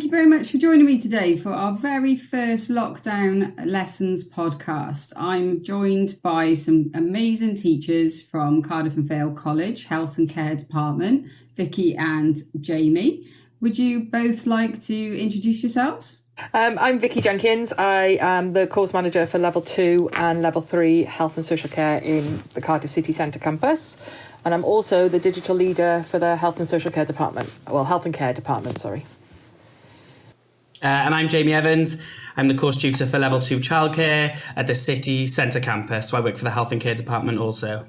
thank you very much for joining me today for our very first Lockdown Lessons podcast. I'm joined by some amazing teachers from Cardiff and Vale College Health and Care Department, Vicky and Jamie. Would you both like to introduce yourselves? I'm Vicky Jenkins. I am the course manager for Level 2 and Level 3 Health and Social Care in the Cardiff City Centre campus. And I'm also the digital leader for the Health and Social Care Department. Well, Health and Care Department, sorry. And I'm Jamie Evans. I'm the course tutor for Level 2 Childcare at the City Centre campus. So I work for the Health and Care Department also.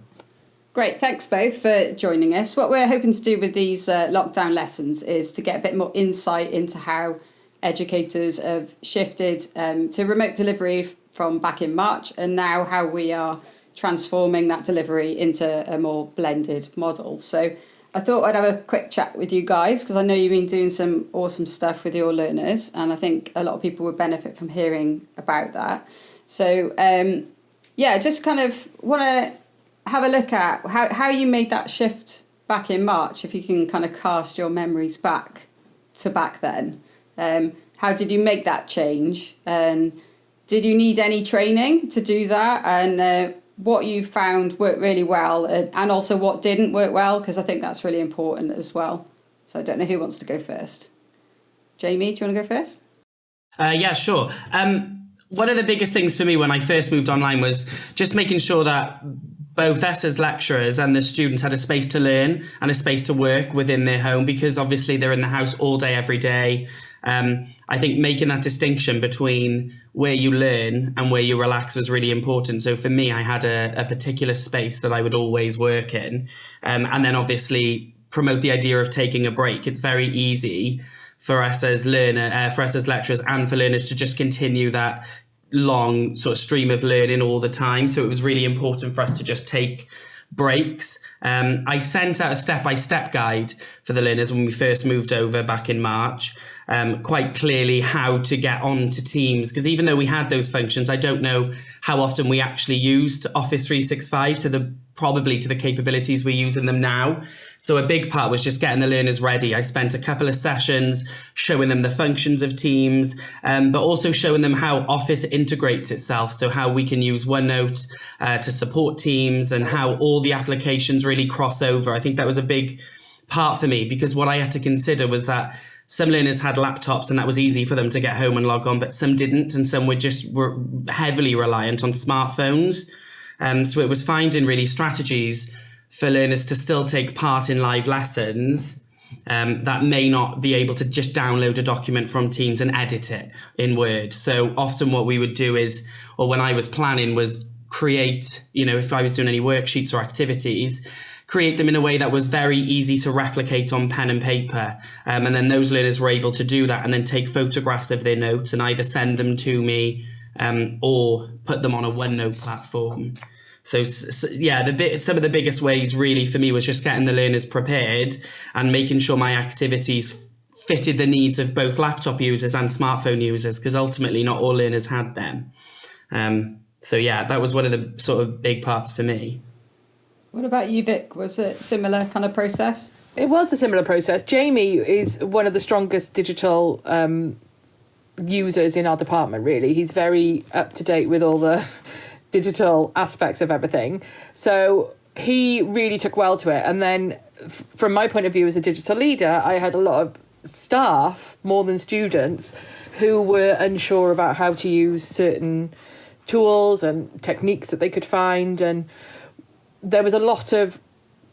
Great, thanks both for joining us. What we're hoping to do with these lockdown lessons is to get a bit more insight into how educators have shifted to remote delivery from back in March, and now how we are transforming that delivery into a more blended model. So I thought I'd have a quick chat with you guys, because I know you've been doing some awesome stuff with your learners, and I think a lot of people would benefit from hearing about that. So just kind of want to have a look at how you made that shift back in March, if you can kind of cast your memories back to back then. How did you make that change? And did you need any training to do that? And what you found worked really well, and also what didn't work well, because I think that's really important as well. So I don't know who wants to go first. Jamie, do you want to go first? Yeah, sure. One of the biggest things for me when I first moved online was just making sure that both us as lecturers and the students had a space to learn and a space to work within their home, because obviously they're in the house all day, every day. I think making that distinction between where you learn and where you relax was really important. So for me, I had a particular space that I would always work in, and then obviously promote the idea of taking a break. It's very easy for us as lecturers and for learners to just continue that long sort of stream of learning all the time. So it was really important for us to just take breaks. I sent out a step-by-step guide for the learners when we first moved over back in March, quite clearly how to get onto Teams, because even though we had those functions, I don't know how often we actually used Office 365 to the capabilities we're using them now. So a big part was just getting the learners ready. I spent a couple of sessions showing them the functions of Teams, but also showing them how Office integrates itself. So how we can use OneNote to support Teams, and how all the applications really cross over. I think that was a big part for me, because what I had to consider was that some learners had laptops and that was easy for them to get home and log on, but some didn't, and some were heavily reliant on smartphones. So it was finding really strategies for learners to still take part in live lessons that may not be able to just download a document from Teams and edit it in Word. So often what we would do is, or when I was planning, was create, if I was doing any worksheets or activities, create them in a way that was very easy to replicate on pen and paper. And then those learners were able to do that and then take photographs of their notes and either send them to me or put them on a OneNote platform. So some of the biggest ways really for me was just getting the learners prepared and making sure my activities fitted the needs of both laptop users and smartphone users, because ultimately not all learners had them. That was one of the sort of big parts for me. What about you, Vic? Was it a similar kind of process? It was a similar process. Jamie is one of the strongest digital users in our department, really. He's very up to date with all the digital aspects of everything. So he really took well to it. And then from my point of view as a digital leader, I had a lot of staff, more than students, who were unsure about how to use certain tools and techniques that they could find. And there was a lot of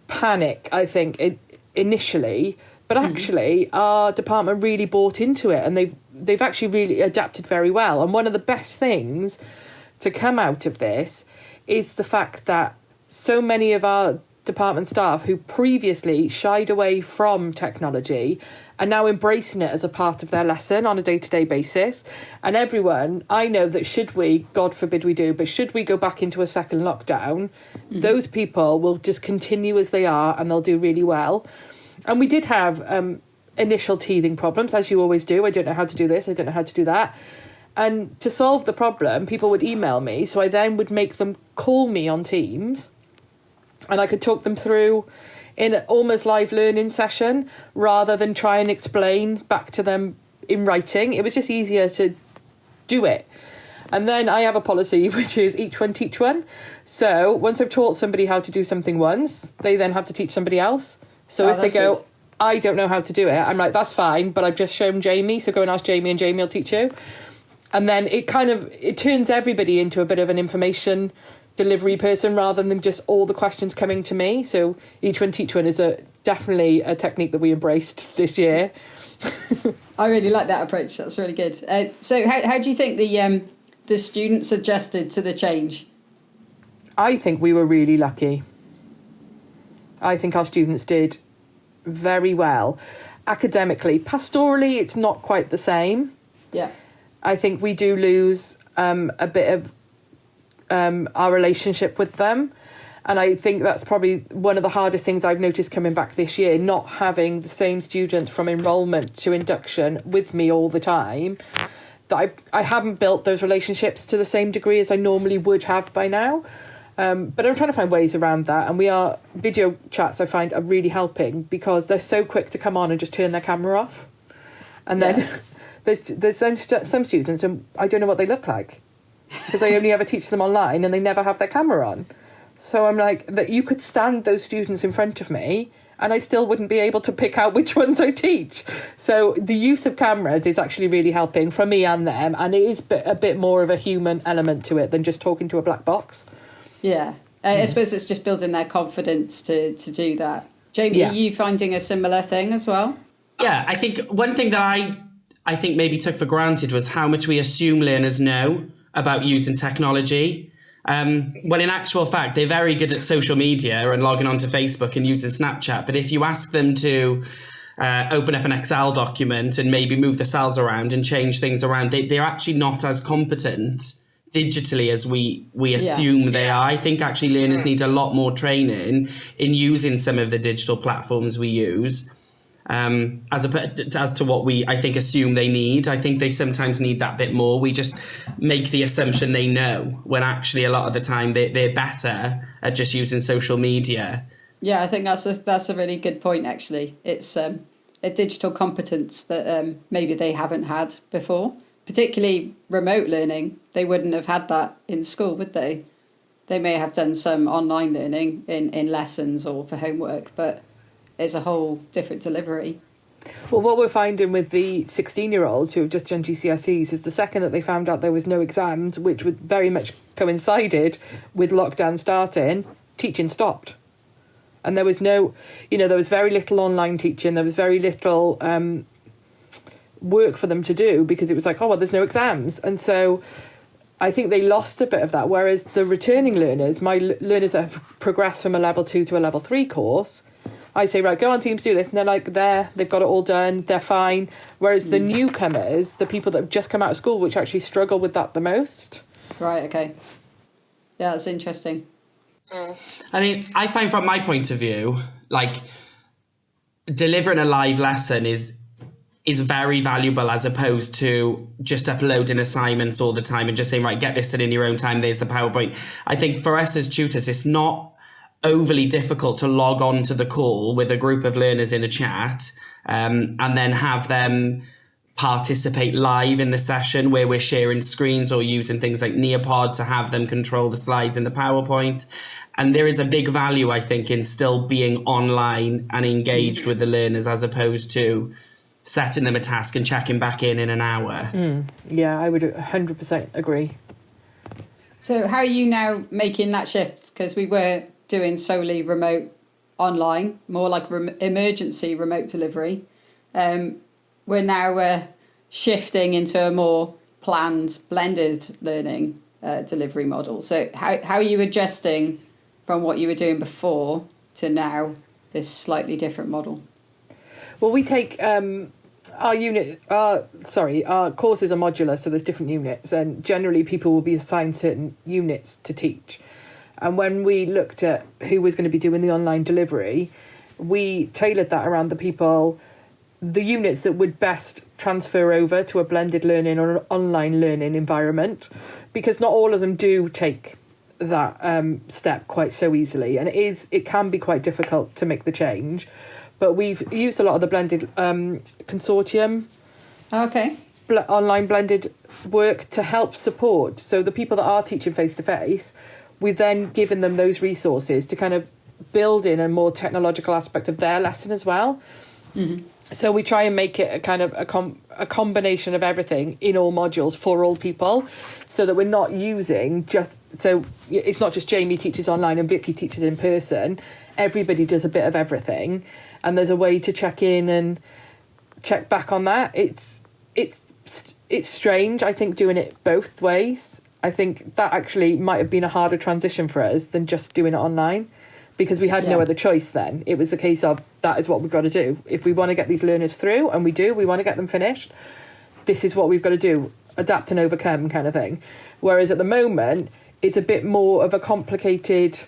panic, I think, initially, but actually our department really bought into it, and they've actually really adapted very well. And one of the best things to come out of this is the fact that so many of our department staff who previously shied away from technology are now embracing it as a part of their lesson on a day-to-day basis. And everyone, I know that should we, God forbid we do, but should we go back into a second lockdown, those people will just continue as they are and they'll do really well. And we did have initial teething problems, as you always do. I don't know how to do this, I don't know how to do that. And to solve the problem, people would email me, so I then would make them call me on Teams, and I could talk them through in an almost live learning session rather than try and explain back to them in writing. It was just easier to do it. And then I have a policy which is each one teach one. So once I've taught somebody how to do something once, they then have to teach somebody else. So if they go, good. I don't know how to do it, I'm like, that's fine, but I've just shown Jamie, so go and ask Jamie and Jamie will teach you. And then it turns everybody into a bit of an information delivery person rather than just all the questions coming to me. So each one teach one is definitely a technique that we embraced this year. I really like that approach. That's really good. So how do you think the students adjusted to the change? I think we were really lucky. I think our students did very well. Academically, pastorally, it's not quite the same. Yeah. I think we do lose a bit of our relationship with them. And I think that's probably one of the hardest things I've noticed coming back this year, not having the same students from enrolment to induction with me all the time, that I haven't built those relationships to the same degree as I normally would have by now. But I'm trying to find ways around that. And video chats I find are really helping because they're so quick to come on and just turn their camera off. And then there's some students, and I don't know what they look like because I only ever teach them online and they never have their camera on. So I'm like, that you could stand those students in front of me and I still wouldn't be able to pick out which ones I teach. So the use of cameras is actually really helping for me and them. And it is a bit more of a human element to it than just talking to a black box. Yeah. I suppose it's just building their confidence to do that. Jamie, Are you finding a similar thing as well? Yeah, I think one thing that I think maybe took for granted was how much we assume learners know about using technology. Well, in actual fact, they're very good at social media and logging onto Facebook and using Snapchat. But if you ask them to open up an Excel document and maybe move the cells around and change things around, they're actually not as competent digitally as we assume they are. I think actually learners need a lot more training in using some of the digital platforms we use. As to what I think assume they need. I think they sometimes need that bit more. We just make the assumption they know when actually a lot of the time they're better at just using social media. Yeah, I think that's a really good point, actually. It's a digital competence that maybe they haven't had before, particularly remote learning. They wouldn't have had that in school, would they? They may have done some online learning in lessons or for homework, but it's a whole different delivery. Well, what we're finding with the 16-year-olds who have just done GCSEs is the second that they found out there was no exams, which would very much coincided with lockdown starting, teaching stopped. And there was there was very little online teaching. There was very little work for them to do because it was like, oh, well, there's no exams. And so I think they lost a bit of that. Whereas the returning learners, my learners that have progressed from a level 2 to a level 3 course, I say, right, go on Teams, do this. And they're like, they've got it all done. They're fine. Whereas the newcomers, the people that have just come out of school, which actually struggle with that the most. Right, okay. Yeah, that's interesting. I mean, I find from my point of view, like delivering a live lesson is very valuable as opposed to just uploading assignments all the time and just saying, right, get this done in your own time. There's the PowerPoint. I think for us as tutors, it's not overly difficult to log on to the call with a group of learners in a chat and then have them participate live in the session where we're sharing screens or using things like Nearpod to have them control the slides in the PowerPoint. And there is a big value, I think, in still being online and engaged with the learners as opposed to setting them a task and checking back in an hour. Yeah, I would 100% agree. So how are you now making that shift? Because we were doing solely remote online, more like emergency remote delivery. We're now shifting into a more planned blended learning delivery model. So how are you adjusting from what you were doing before to now this slightly different model? Well, we take our courses are modular, so there's different units, and generally people will be assigned certain units to teach. And when we looked at who was going to be doing the online delivery, we tailored that around the units that would best transfer over to a blended learning or an online learning environment, because not all of them do take that step quite so easily. And it can be quite difficult to make the change. But we've used a lot of the blended consortium Okay. Online blended work to help support. So the people that are teaching face to face, we've then given them those resources to kind of build in a more technological aspect of their lesson as well. Mm-hmm. So we try and make it a kind of a combination of everything in all modules for all people, so that we're not using so it's not just Jamie teaches online and Vicky teaches in person. Everybody does a bit of everything, and there's a way to check in and check back on that. It's strange, I think, doing it both ways. I think that actually might have been a harder transition for us than just doing it online, because we had no other choice then. It was a case of, that is what we've got to do. If we want to get these learners through, and we want to get them finished, this is what we've got to do, adapt and overcome kind of thing. Whereas at the moment, it's a bit more of a complicated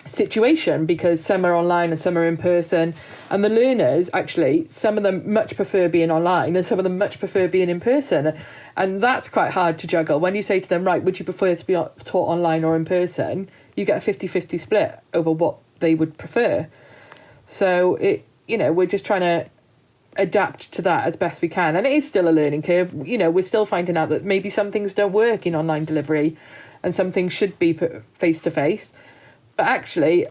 situation, because some are online and some are in person. And the learners, actually, some of them much prefer being online and some of them much prefer being in person. And that's quite hard to juggle. When you say to them, right, would you prefer to be taught online or in person? You get a 50-50 split over what they would prefer. So we're just trying to adapt to that as best we can. And it is still a learning curve. We're still finding out that maybe some things don't work in online delivery and some things should be put face to face. But actually,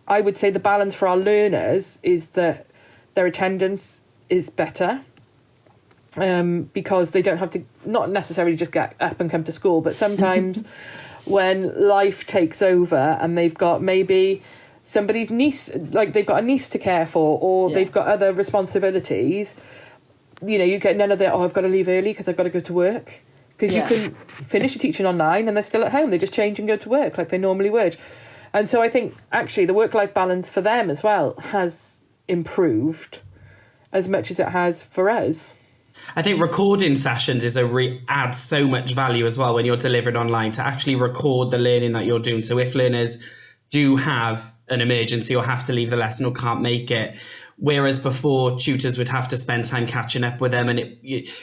I would say the balance for our learners is that their attendance is better, because they don't have to not necessarily just get up and come to school, but sometimes when life takes over and they've got maybe somebody's niece, like they've got a niece to care for, or they've got other responsibilities, you get none of the, I've got to leave early because I've got to go to work. Because you can finish your teaching online and they're still at home. They just change and go to work like they normally would. And so I think actually the work-life balance for them as well has improved as much as it has for us. I think recording sessions adds so much value as well when you're delivering online, to actually record the learning that you're doing. So if learners do have an emergency or have to leave the lesson or can't make it, whereas before tutors would have to spend time catching up with them, and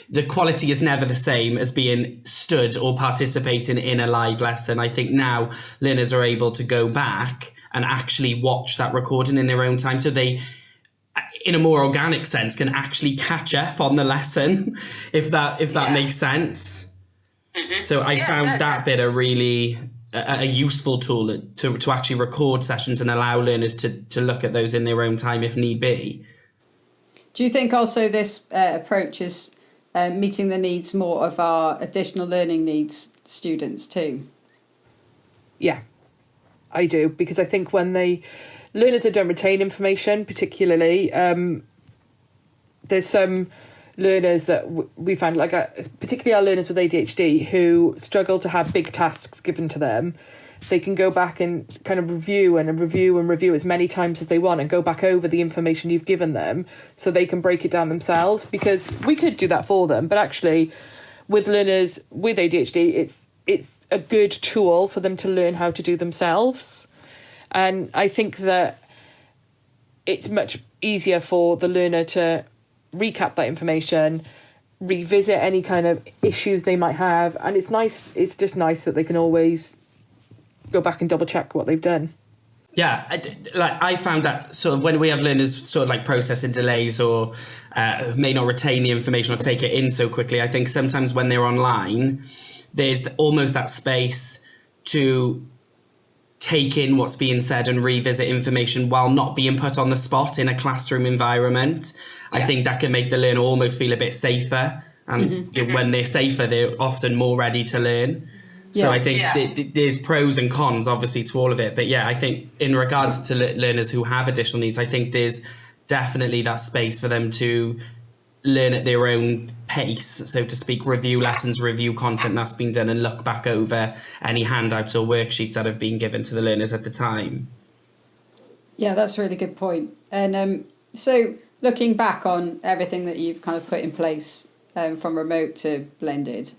the quality is never the same as being stood or participating in a live lesson. I think now learners are able to go back and actually watch that recording in their own time, so they, in a more organic sense, can actually catch up on the lesson, if that makes sense. Mm-hmm. So I found that bit a really a useful tool to actually record sessions and allow learners to look at those in their own time if need be. Do you think also this approach is meeting the needs more of our additional learning needs students too? Yeah, I do, because I think when learners that don't retain information, particularly, there's some learners that we find, particularly our learners with ADHD, who struggle to have big tasks given to them. They can go back and kind of review as many times as they want and go back over the information you've given them so they can break it down themselves, because we could do that for them. But actually, with learners with ADHD, it's a good tool for them to learn how to do themselves. And I think that it's much easier for the learner to recap that information, revisit any kind of issues they might have. And it's just nice that they can always go back and double check what they've done. Yeah, I found that sort of when we have learners sort of like processing delays or may not retain the information or take it in so quickly, I think sometimes when they're online, there's almost that space to take in what's being said and revisit information while not being put on the spot in a classroom environment. Yeah. I think that can make the learner almost feel a bit safer. And when they're safer, they're often more ready to learn. So I think there's pros and cons, obviously, to all of it. But yeah, I think in regards to learners who have additional needs, I think there's definitely that space for them to learn at their own pace, so to speak, review lessons, review content that's been done, and look back over any handouts or worksheets that have been given to the learners at the time. Yeah, that's a really good point. And so looking back on everything that you've kind of put in place from remote to blended,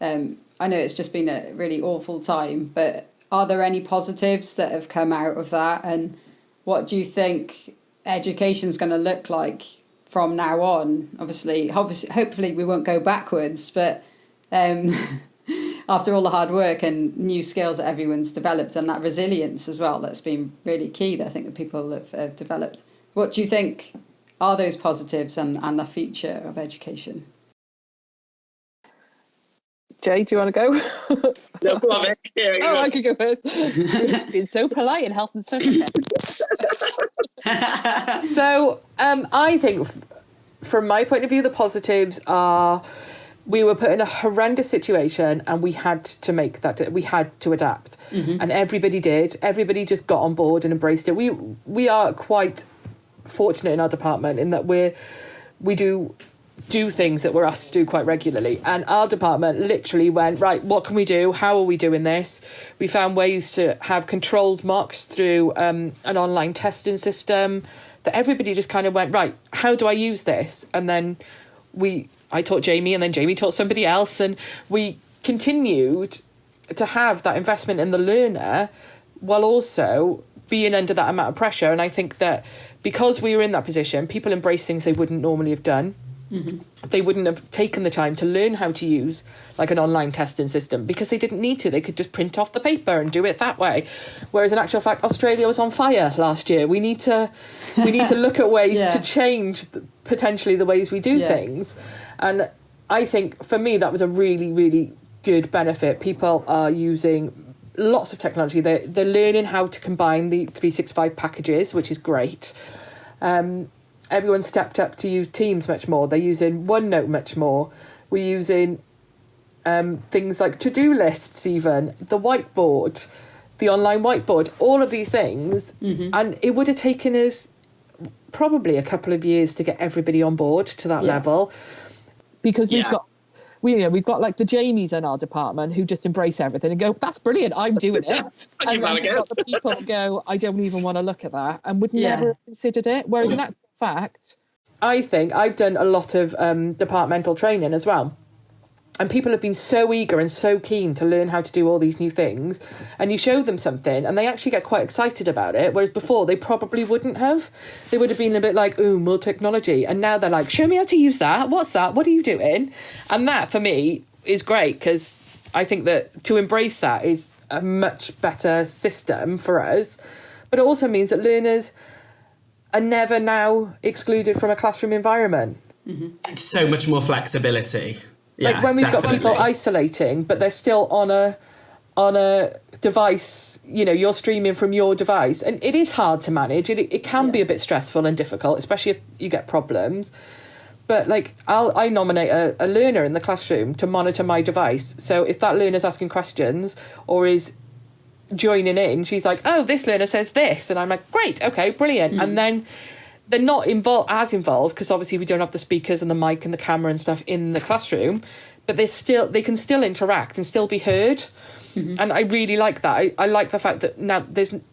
I know it's just been a really awful time, but are there any positives that have come out of that? And what do you think education's going to look like from now on? Obviously, hopefully we won't go backwards, but after all the hard work and new skills that everyone's developed, and that resilience as well, that's been really key, that I think that people have developed. What do you think are those positives and the future of education? Jay, do you want to go? No, go on, Vic. Yeah, Oh, I could go first. It's been so polite in health and social care. So I think from my point of view, the positives are we were put in a horrendous situation and we had to we had to adapt. And everybody did. Everybody just got on board and embraced it. We are quite fortunate in our department in that we do things that we're asked to do quite regularly, and our department literally went, right, what can we do, how are we doing this? We found ways to have controlled mocks through an online testing system that everybody just kind of went, right, how do I use this? And then I taught Jamie, and then Jamie taught somebody else, and we continued to have that investment in the learner while also being under that amount of pressure. And I think that because we were in that position, people embraced things they wouldn't normally have done. They wouldn't have taken the time to learn how to use like an online testing system because they didn't need to. They could just print off the paper and do it that way. Whereas in actual fact, Australia was on fire last year. We need to look at ways to change potentially the ways we do things. And I think for me, that was a really, really good benefit. People are using lots of technology. They're learning how to combine the 365 packages, which is great. Everyone stepped up to use Teams much more. They're using OneNote much more. We're using things like to-do lists even, the whiteboard, the online whiteboard, all of these things. And it would have taken us probably a couple of years to get everybody on board to that level. Because we've got like the Jamies in our department who just embrace everything and go, that's brilliant, I'm doing it. And then we've got the people that go, I don't even want to look at that, and would never have considered it. Whereas in actual fact, I think I've done a lot of departmental training as well. And people have been so eager and so keen to learn how to do all these new things. And you show them something and they actually get quite excited about it. Whereas before they probably wouldn't have. They would have been a bit like, ooh, more technology. And now they're like, show me how to use that. What's that? What are you doing? And that for me is great because I think that to embrace that is a much better system for us. But it also means that learners are never now excluded from a classroom environment. It's so much more flexibility. Like when we've got people isolating, but they're still on a device, you know, you're streaming from your device. And it is hard to manage. It can be a bit stressful and difficult, especially if you get problems. But like I nominate a learner in the classroom to monitor my device. So if that learner's asking questions or is joining in, she's like, oh, this learner says this. And I'm like, great, okay, brilliant. And then they're not involved because obviously we don't have the speakers and the mic and the camera and stuff in the classroom, but they can still interact and still be heard. And I really like that. I like the fact that now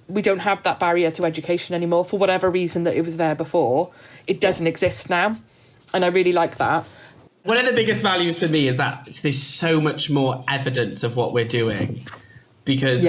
we don't have that barrier to education anymore for whatever reason that it was there before. It doesn't exist now. And I really like that. One of the biggest values for me is that there's so much more evidence of what we're doing because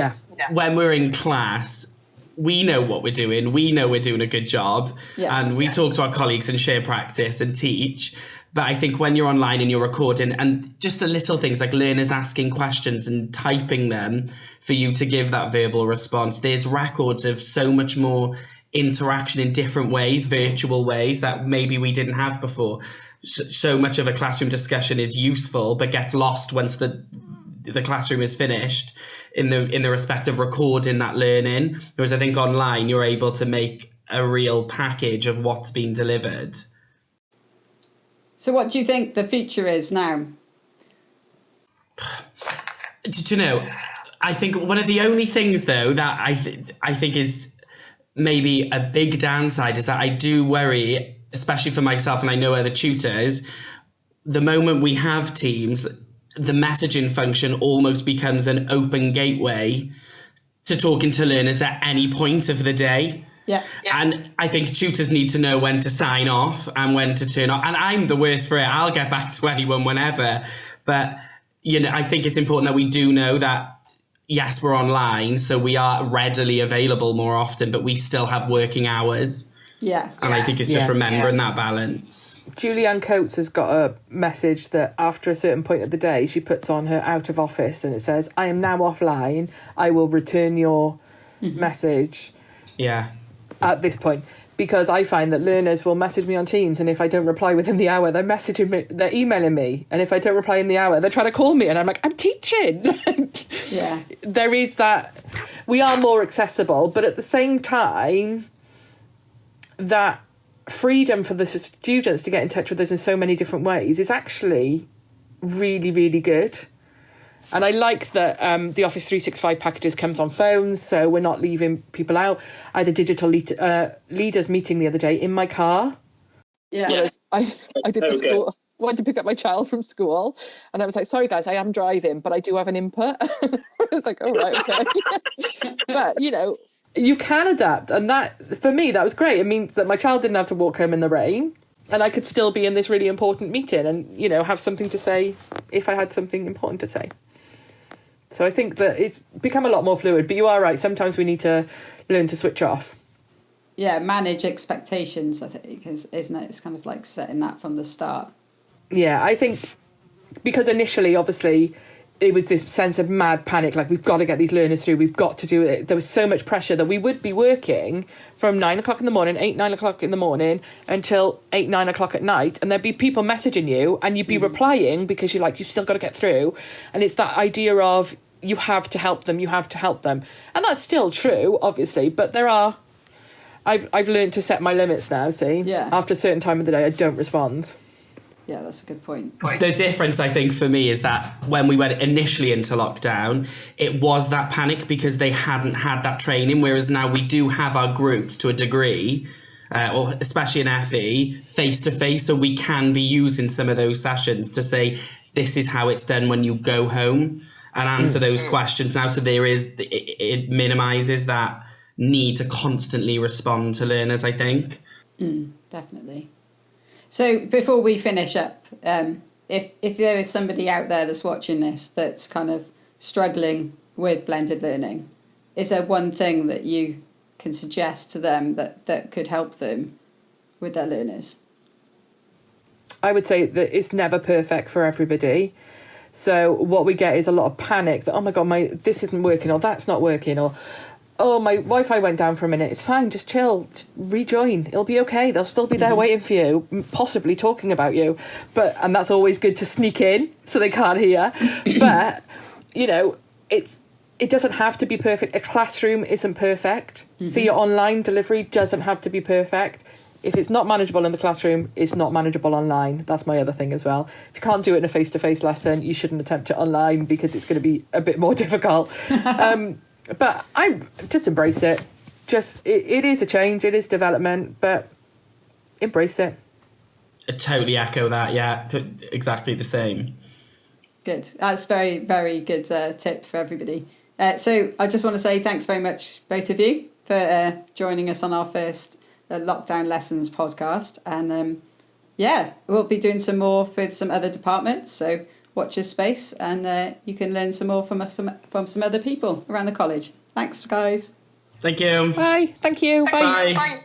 when we're in class, we know what we're doing. We know we're doing a good job. And we talk to our colleagues and share practice and teach. But I think when you're online and you're recording and just the little things like learners asking questions and typing them for you to give that verbal response, there's records of so much more interaction in different ways, virtual ways that maybe we didn't have before. So much of a classroom discussion is useful, but gets lost once the classroom is finished in the respect of recording that learning. Whereas I think online you're able to make a real package of what's being delivered. So what do you think the future is now? Do you know, I think one of the only things though that I think is maybe a big downside is that I do worry, especially for myself and I know other tutors, the moment we have Teams, the messaging function almost becomes an open gateway to talking to learners at any point of the day. And I think tutors need to know when to sign off and when to turn off. And I'm the worst for it. I'll get back to anyone whenever. But, you know, I think it's important that we do know that, yes, we're online, so we are readily available more often, but we still have working hours. And I think it's just remembering that balance. Julianne Coates has got a message that after a certain point of the day, she puts on her out of office and it says, I am now offline. I will return your message at this point. because I find that learners will message me on Teams, and if I don't reply within the hour, they're emailing me, and if I don't reply in the hour, they're trying to call me, and I'm like, I'm teaching. Yeah. There is that. We are more accessible, but at the same time, that freedom for the students to get in touch with us in so many different ways is actually really, really good. And I like that the Office 365 packages comes on phones, so we're not leaving people out. I had a digital leaders meeting the other day in my car. Yeah. I did the school. Went to pick up my child from school, and I was like, sorry guys, I am driving, but I do have an input. I was like, oh right, okay. But you can adapt, and that, for me, that was great. It means that my child didn't have to walk home in the rain, and I could still be in this really important meeting and have something to say if I had something important to say. So I think that it's become a lot more fluid, but you are right, sometimes we need to learn to switch off. Yeah, manage expectations, I think, isn't it? It's kind of like setting that from the start. Yeah, I think because initially, obviously, it was this sense of mad panic, like we've got to get these learners through, we've got to do it. There was so much pressure that we would be working from 9 o'clock in the morning, 9 o'clock in the morning until 9 o'clock at night. And there'd be people messaging you and you'd be replying because you've still got to get through. And it's that idea of you have to help them. And that's still true, obviously, but I've learned to set my limits now, see? Yeah. After a certain time of the day, I don't respond. Yeah, that's a good point. The difference, I think, for me is that when we went initially into lockdown, it was that panic because they hadn't had that training, whereas now we do have our groups to a degree, or especially in FE, face-to-face, so we can be using some of those sessions to say, this is how it's done when you go home, and answer those questions now. So it minimises that need to constantly respond to learners, I think. Definitely. So before we finish up, if there is somebody out there that's watching this that's kind of struggling with blended learning, is there one thing that you can suggest to them that could help them with their learners? I would say that it's never perfect for everybody. So what we get is a lot of panic that, oh my God, this isn't working, or that's not working, or oh, my Wi-Fi went down for a minute. It's fine, just chill, just rejoin. It'll be okay. They'll still be there waiting for you, possibly talking about you. And that's always good to sneak in so they can't hear. But, it doesn't have to be perfect. A classroom isn't perfect. So your online delivery doesn't have to be perfect. If it's not manageable in the classroom, it's not manageable online. That's my other thing as well. If you can't do it in a face-to-face lesson, you shouldn't attempt it online because it's going to be a bit more difficult. But I just embrace it. It is a change, it is development, but embrace it. I totally echo that, yeah. Exactly the same. Good. That's very, very good tip for everybody. So I just want to say thanks very much, both of you, for joining us on our first Lockdown Lessons podcast. And we'll be doing some more with some other departments. So watch this space, and you can learn some more from us from some other people around the college. Thanks, guys. Thank you. Bye. Thank you. Bye. Bye.